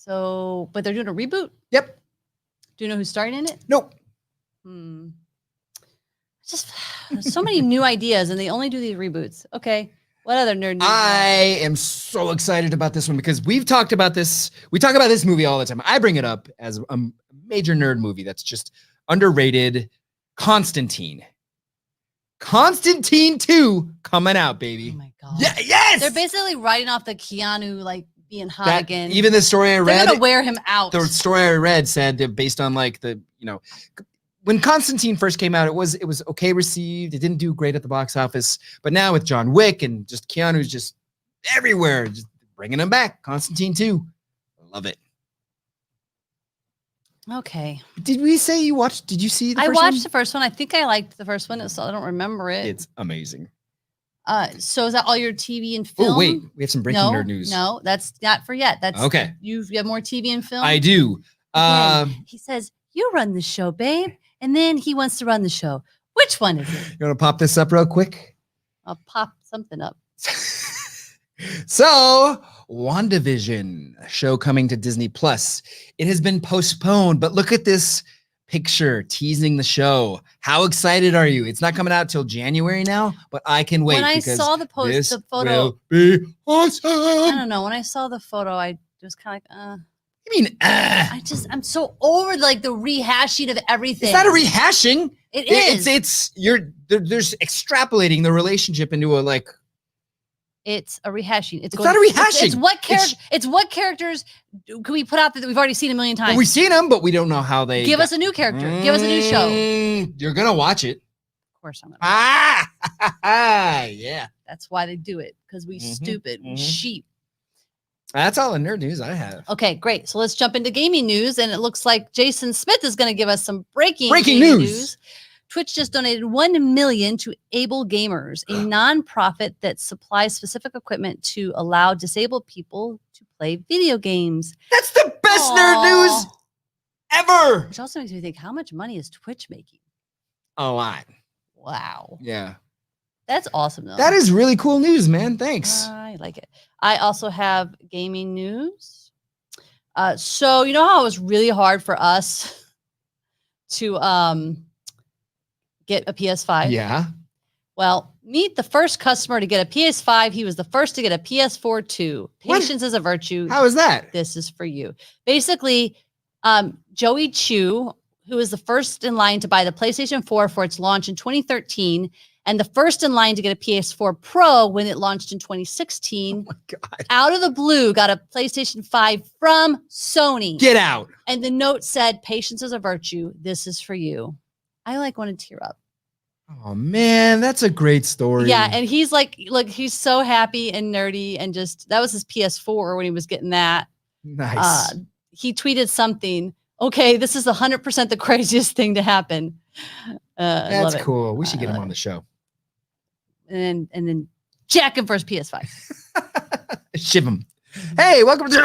So, but they're doing a reboot? Yep. Do you know who's starring in it? Nope. Just so many new ideas, and they only do these reboots. Okay. What other nerd news? I am so excited about this one because we've talked about this. We talk about this movie all the time. I bring it up as a major nerd movie that's just underrated. Constantine. Constantine 2 coming out, baby. Oh my God. Yeah, yes. They're basically writing off the Keanu like being hot again. Even the story I read, they're gonna wear him out. The story I read said that based on like when Constantine first came out, it was okay received. It didn't do great at the box office, but now with John Wick and just Keanu's just everywhere, just bringing him back. Constantine 2, love it. Okay. Did we say you watched? Did you see the first one? I watched the first one. I think I liked the first one, so I don't remember it. It's amazing. So is that all your TV and film? Oh wait, we have some breaking nerd news. No, that's not for yet. That's okay. You have more TV and film. I do. He says you run the show, babe, and then he wants to run the show. Which one is it? You want to pop this up real quick? I'll pop something up. So, WandaVision, a show coming to Disney Plus. It has been postponed, but look at this picture teasing the show. How excited are you? It's not coming out till January now, but I can wait. When I saw the post, the photo, will be awesome. I don't know. When I saw the photo, I was kind of like, You mean, I'm so over like the rehashing of everything. It's not a rehashing. It is. There's extrapolating the relationship into a like. It's a rehashing. It's not a rehashing. It's what characters can we put out that we've already seen a million times? Well, we've seen them, but we don't know how they. Give us a new character. Give us a new show. You're gonna watch it. Of course I'm gonna. Yeah. That's why they do it, because we stupid, we sheep. That's all the nerd news I have. Okay, great. So let's jump into gaming news, and it looks like Jason Smith is going to give us some breaking news. Twitch just donated $1 million to Able Gamers, a nonprofit that supplies specific equipment to allow disabled people to play video games. That's the best nerd news ever. Which also makes me think, how much money is Twitch making? A lot. Wow. Yeah. That's awesome, though. That is really cool news, man. Thanks. I like it. I also have gaming news. So you know how it was really hard for us to get a PS5? Yeah. Well, meet the first customer to get a PS5. He was the first to get a PS4 too. Patience is a virtue. How is that? This is for you. Basically, Joey Chu, who was the first in line to buy the PlayStation 4 for its launch in 2013, and the first in line to get a PS4 Pro when it launched in 2016, out of the blue, got a PlayStation 5 from Sony. Get out. And the note said, patience is a virtue. This is for you. I wanted to tear up. Oh, man, that's a great story. Yeah, and he's like, look, he's so happy and nerdy, and just, that was his PS4 when he was getting that. Nice. He tweeted something, okay, this is 100% the craziest thing to happen. That's cool. We should get him on the show. And then jack him for his PS5. Ship him. Hey, welcome to...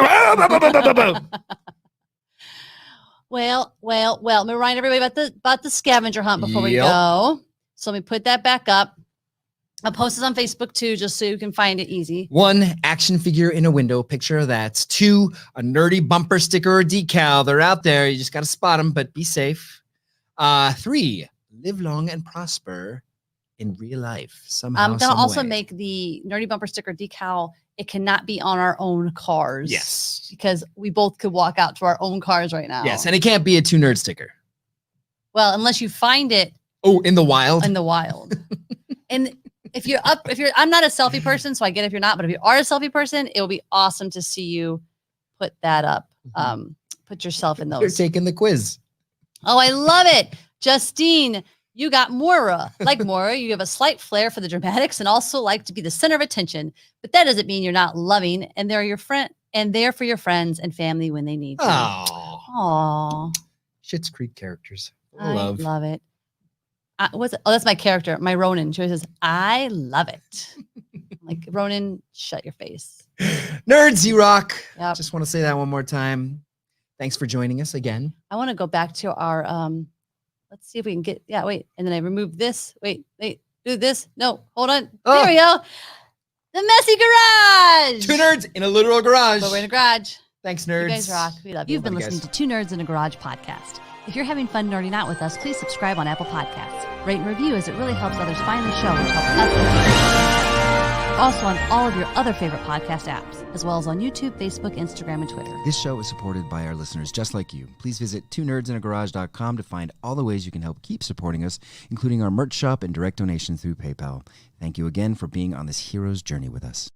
Well, let me remind everybody about the scavenger hunt before we go. So let me put that back up. I'll post this on Facebook too, just so you can find it easy. 1, action figure in a window picture. That's 2, a nerdy bumper sticker or decal. They're out there. You just got to spot them, but be safe. 3, live long and prosper in real life. Somehow, I'm going to also make the nerdy bumper sticker decal. It cannot be on our own cars. Yes. Because we both could walk out to our own cars right now. Yes, and it can't be a 2 nerd sticker. Well, unless you find it. Oh, in the wild? In the wild. And I'm not a selfie person, so I get if you're not, but if you are a selfie person, it will be awesome to see you put that up. Put yourself in those. You're taking the quiz. Oh, I love it. Justine, you got Moira. Like Moira, you have a slight flair for the dramatics and also like to be the center of attention. But that doesn't mean you're not loving, and they're your friend and there for your friends and family when they need you. Aww. Schitt's Creek characters. I love it. That's my character, my Ronan. She always says, I love it. Like, Ronan, shut your face. Nerds, you rock. Yep. Just want to say that one more time. Thanks for joining us again. I want to go back to our, let's see if we can get, wait. And then I remove this. Wait, do this. No, hold on. Oh. There we go. The messy garage. 2 nerds in a literal garage. But we're in a garage. Thanks, nerds. You guys rock. We love you. You've been listening to 2 Nerds in a Garage podcast. If you're having fun nerding out with us, please subscribe on Apple Podcasts. Rate and review, as it really helps others find the show, which helps us. Also on all of your other favorite podcast apps, as well as on YouTube, Facebook, Instagram, and Twitter. This show is supported by our listeners just like you. Please visit 2nerdsinAgarage.com to find all the ways you can help keep supporting us, including our merch shop and direct donations through PayPal. Thank you again for being on this hero's journey with us.